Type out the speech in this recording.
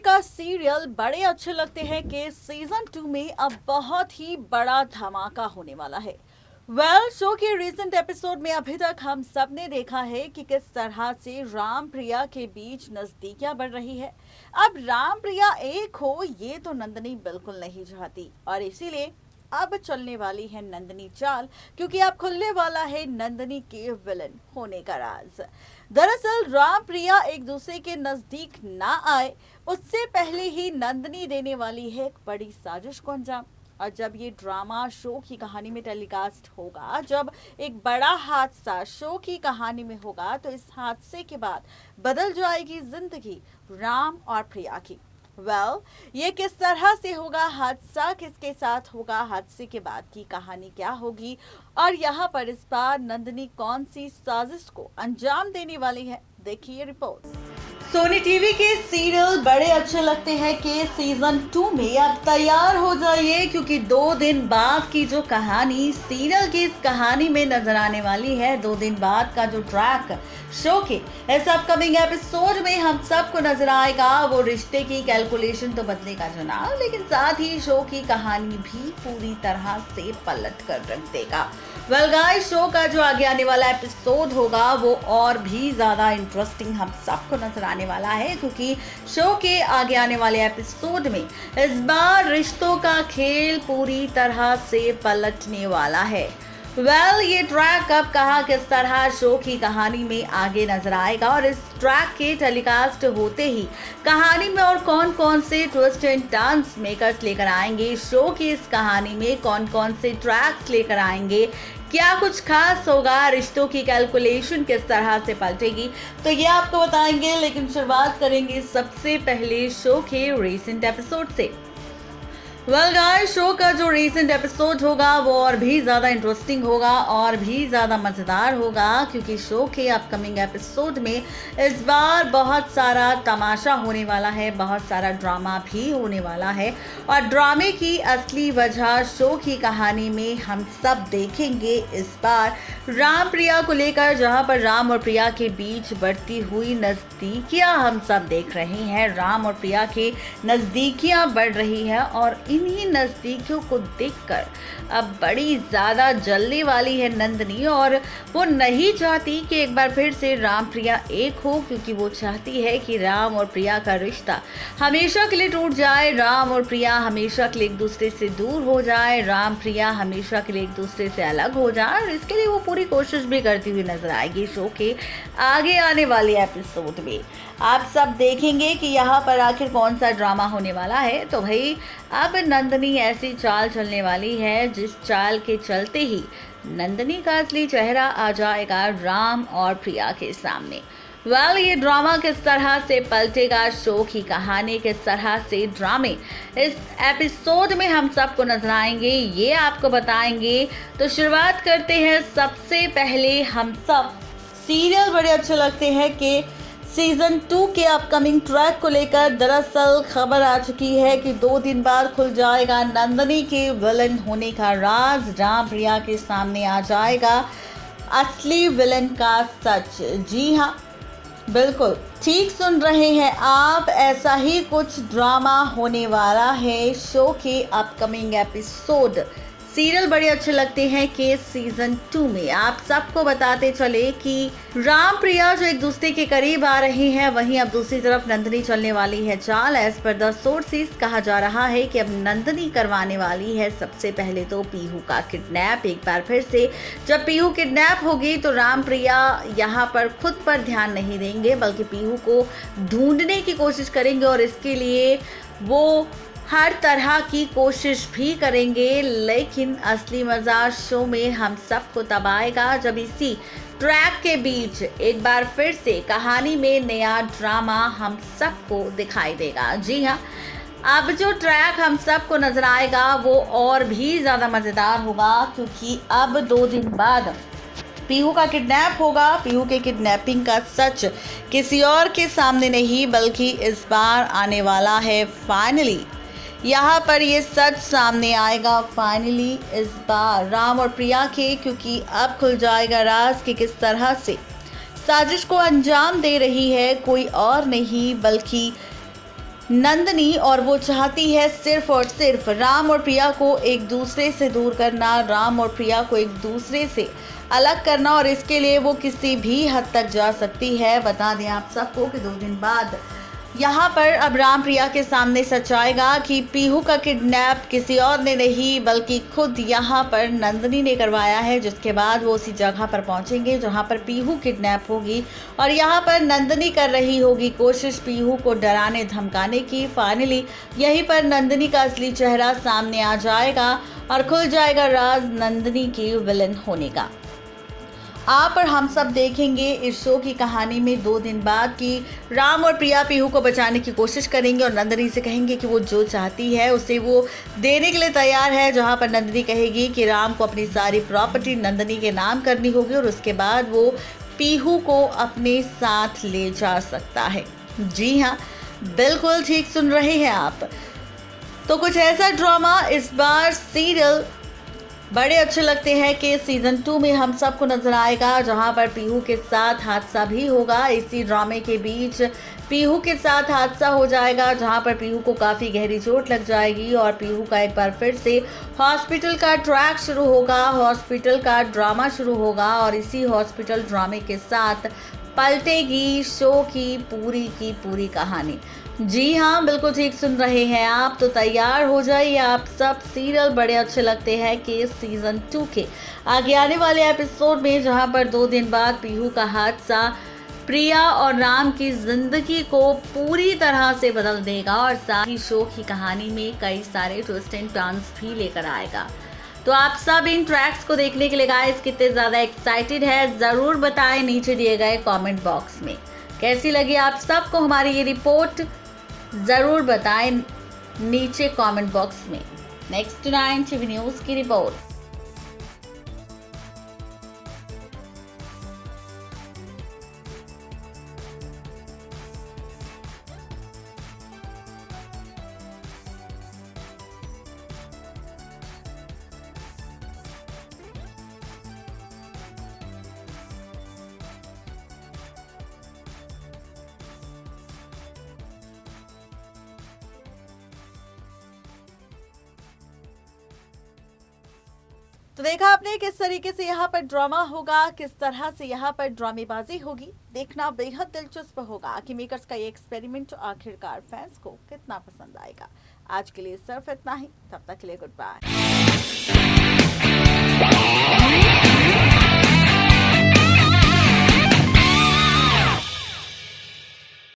का सीरियल बड़े अच्छे लगते हैं कि सीजन 2 में अब बहुत ही बड़ा धमाका होने वाला है। शो के रिसेंट एपिसोड में अभी तक हम सब ने देखा है कि किस तरह से राम प्रिया के बीच नजदीकियां बढ़ रही है। अब राम प्रिया एक हो ये तो नंदिनी बिल्कुल नहीं चाहती और इसीलिए अब चलने वाली है नंदिनी चाल, क्योंकि अब खुलने वाला है नंदिनी के विलन होने का राज। दरअसल राम प्रिया एक दूसरे के नजदीक ना आए उससे पहले ही नंदिनी देने वाली है एक बड़ी साजिश को अंजाम। और जब ये ड्रामा शो की कहानी में टेलीकास्ट होगा, जब एक बड़ा हादसा शो की कहानी में होगा, तो इस हादसे के बाद बदल जाएगी जिंदगी राम और प्रिया की। ये किस तरह से होगा हादसा, किसके साथ होगा, हादसे के बाद की कहानी क्या होगी और यहाँ पर इस बार नंदिनी कौन सी साजिश को अंजाम देने वाली है, देखिए रिपोर्ट। सोनी टीवी के सीरियल बड़े अच्छे लगते हैं कि सीजन 2 में अब तैयार हो जाइए, क्योंकि 2 दिन बाद की जो कहानी सीरियल की इस कहानी में नजर आने वाली है, 2 दिन बाद का जो ट्रैक शो के इस अपकमिंग एपिसोड में हम सबको नजर आएगा, वो रिश्ते की कैलकुलेशन तो बदलेगा जनाब, लेकिन साथ ही शो की कहानी भी पूरी तरह से पलट कर रख देगा। गाइस, शो का जो आगे आने वाला एपिसोड होगा वो और भी ज्यादा इंटरेस्टिंग हम सबको नजर आने वाला है, क्योंकि शो के आगे आने वाले एपिसोड में इस बार रिश्तों का खेल पूरी तरह से पलटने वाला है। ये ट्रैक अब कहाँ किस तरह शो की कहानी में आगे नजर आएगा और इस ट्रैक के टेलीकास्ट होते ही कहानी में और कौन कौन से ट्विस्ट एंड टर्न्स मेकर्स लेकर आएंगे, शो की इस कहानी में कौन कौन से ट्रैक्स लेकर आएंगे, क्या कुछ खास होगा, रिश्तों की कैलकुलेशन किस तरह से पलटेगी, तो ये आपको बताएंगे। लेकिन शुरुआत करेंगे सबसे पहले शो के रिसेंट एपिसोड से। गाइस, शो का जो रिसेंट एपिसोड होगा वो और भी ज़्यादा इंटरेस्टिंग होगा और भी ज़्यादा मज़ेदार होगा, क्योंकि शो के अपकमिंग एपिसोड में इस बार बहुत सारा तमाशा होने वाला है, बहुत सारा ड्रामा भी होने वाला है और ड्रामे की असली वजह शो की कहानी में हम सब देखेंगे इस बार राम प्रिया को लेकर, जहां पर राम और प्रिया के बीच बढ़ती हुई नज़दीकियां हम सब देख रहे हैं। राम और प्रिया के नज़दीकियां बढ़ रही है और इन्हीं नज़दीकियों को देखकर अब बड़ी ज़्यादा जलने वाली है नंदिनी, और वो नहीं चाहती कि एक बार फिर से राम प्रिया एक हो, क्योंकि वो चाहती है कि राम और प्रिया का रिश्ता हमेशा के लिए टूट जाए, राम और प्रिया हमेशा के लिए एक दूसरे से दूर हो जाए, राम प्रिया हमेशा के लिए एक दूसरे से अलग हो जाए, और इसके लिए वो पूरी कोशिश भी करती हुई नजर आएगी शो के आगे आने वाले एपिसोड में। आप सब देखेंगे कि यहाँ पर आखिर कौन सा ड्रामा होने वाला है। तो भाई, अब नंदिनी ऐसी चाल चलने वाली है जिस चाल के चलते ही नंदिनी का असली चेहरा आ जाएगा राम और प्रिया के सामने। ये ड्रामा किस तरह से पलटेगा, शो की कहानी किस तरह से ड्रामे इस एपिसोड में हम सबको नजर आएंगे, ये आपको बताएंगे। तो शुरुआत करते हैं सबसे पहले। हम सब सीरियल बड़े अच्छे लगते हैं कि सीजन 2 के अपकमिंग ट्रैक को लेकर दरअसल खबर आ चुकी है कि 2 दिन बाद खुल जाएगा नंदिनी के विलन होने का राज, राम प्रिया के सामने आ जाएगा असली विलन का सच। जी हाँ, बिल्कुल ठीक सुन रहे हैं आप, ऐसा ही कुछ ड्रामा होने वाला है शो के अपकमिंग एपिसोड। सीरियल बड़े अच्छे लगते हैं कि सीजन 2 में आप सबको बताते चले कि राम प्रिया जो एक दूसरे के करीब आ रहे हैं, वहीं अब दूसरी तरफ नंदिनी चलने वाली है चाल। एज पर द सोर्सेस कहा जा रहा है कि अब नंदिनी करवाने वाली है सबसे पहले तो पीहू का किडनैप। एक बार फिर से जब पीहू किडनैप होगी तो राम प्रिया यहाँ पर खुद पर ध्यान नहीं देंगे, बल्कि पीहू को ढूंढने की कोशिश करेंगे और इसके लिए वो हर तरह की कोशिश भी करेंगे। लेकिन असली मजा शो में हम सबको तब आएगा जब इसी ट्रैक के बीच एक बार फिर से कहानी में नया ड्रामा हम सबको दिखाई देगा। जी हाँ, अब जो ट्रैक हम सबको नजर आएगा वो और भी ज़्यादा मज़ेदार होगा, क्योंकि अब 2 दिन बाद पीहू का किडनैप होगा। पीहू के किडनैपिंग का सच किसी और के सामने नहीं, बल्कि इस बार आने वाला है फाइनली यहाँ पर ये सच सामने आएगा फाइनली इस बार राम और प्रिया के, क्योंकि अब खुल जाएगा राज कि किस तरह से साजिश को अंजाम दे रही है कोई और नहीं बल्कि नंदिनी और वो चाहती है सिर्फ और सिर्फ राम और प्रिया को एक दूसरे से दूर करना, राम और प्रिया को एक दूसरे से अलग करना, और इसके लिए वो किसी भी हद तक जा सकती है। बता दें आप सबको कि 2 दिन बाद यहाँ पर अब राम प्रिया के सामने सच आएगा कि पीहू का किडनैप किसी और ने नहीं बल्कि खुद यहाँ पर नंदिनी ने करवाया है, जिसके बाद वो उसी जगह पर पहुँचेंगे जहाँ पर पीहू किडनैप होगी और यहाँ पर नंदिनी कर रही होगी कोशिश पीहू को डराने धमकाने की। फाइनली यहीं पर नंदिनी का असली चेहरा सामने आ जाएगा और खुल जाएगा राज नंदिनी की विलन होने का। आप और हम सब देखेंगे इस शो की कहानी में 2 दिन बाद कि राम और प्रिया पीहू को बचाने की कोशिश करेंगे और नंदिनी से कहेंगे कि वो जो चाहती है उसे वो देने के लिए तैयार है। जहां पर नंदिनी कहेगी कि राम को अपनी सारी प्रॉपर्टी नंदिनी के नाम करनी होगी और उसके बाद वो पीहू को अपने साथ ले जा सकता है। जी हाँ, बिल्कुल ठीक सुन रहे हैं आप। तो कुछ ऐसा ड्रामा इस बार सीरियल बड़े अच्छे लगते हैं कि सीजन 2 में हम सबको नजर आएगा, जहां पर पीहू के साथ हादसा भी होगा। इसी ड्रामे के बीच पीहू के साथ हादसा हो जाएगा, जहां पर पीहू को काफ़ी गहरी चोट लग जाएगी और पीहू का एक बार फिर से हॉस्पिटल का ट्रैक शुरू होगा, हॉस्पिटल का ड्रामा शुरू होगा और इसी हॉस्पिटल ड्रामे के साथ पलटेगी शो की पूरी कहानी। जी हाँ, बिल्कुल ठीक सुन रहे हैं आप। तो तैयार हो जाइए आप सब। सीरियल बड़े अच्छे लगते हैं कि सीजन 2 के आगे आने वाले एपिसोड में, जहां पर 2 दिन बाद पीहू का हादसा प्रिया और राम की जिंदगी को पूरी तरह से बदल देगा और साथ ही शो की कहानी में कई सारे ट्विस्ट एंड टर्न्स भी लेकर आएगा। तो आप सब इन ट्रैक्स को देखने के लिए गाइस कितने ज़्यादा एक्साइटेड है, ज़रूर बताएं नीचे दिए गए कमेंट बॉक्स में। कैसी लगी आप सबको हमारी ये रिपोर्ट, ज़रूर बताएं नीचे कमेंट बॉक्स में। नेक्स्ट 9 टीवी न्यूज़ की रिपोर्ट। तो देखा आपने किस तरीके से यहाँ पर ड्रामा होगा, किस तरह से यहाँ पर ड्रामेबाजी होगी। देखना बेहद दिलचस्प होगा कि मेकर्स का ये एक्सपेरिमेंट आखिरकार फैंस को कितना पसंद आएगा। आज के लिए सिर्फ इतना ही, तब तक के लिए गुड बाय।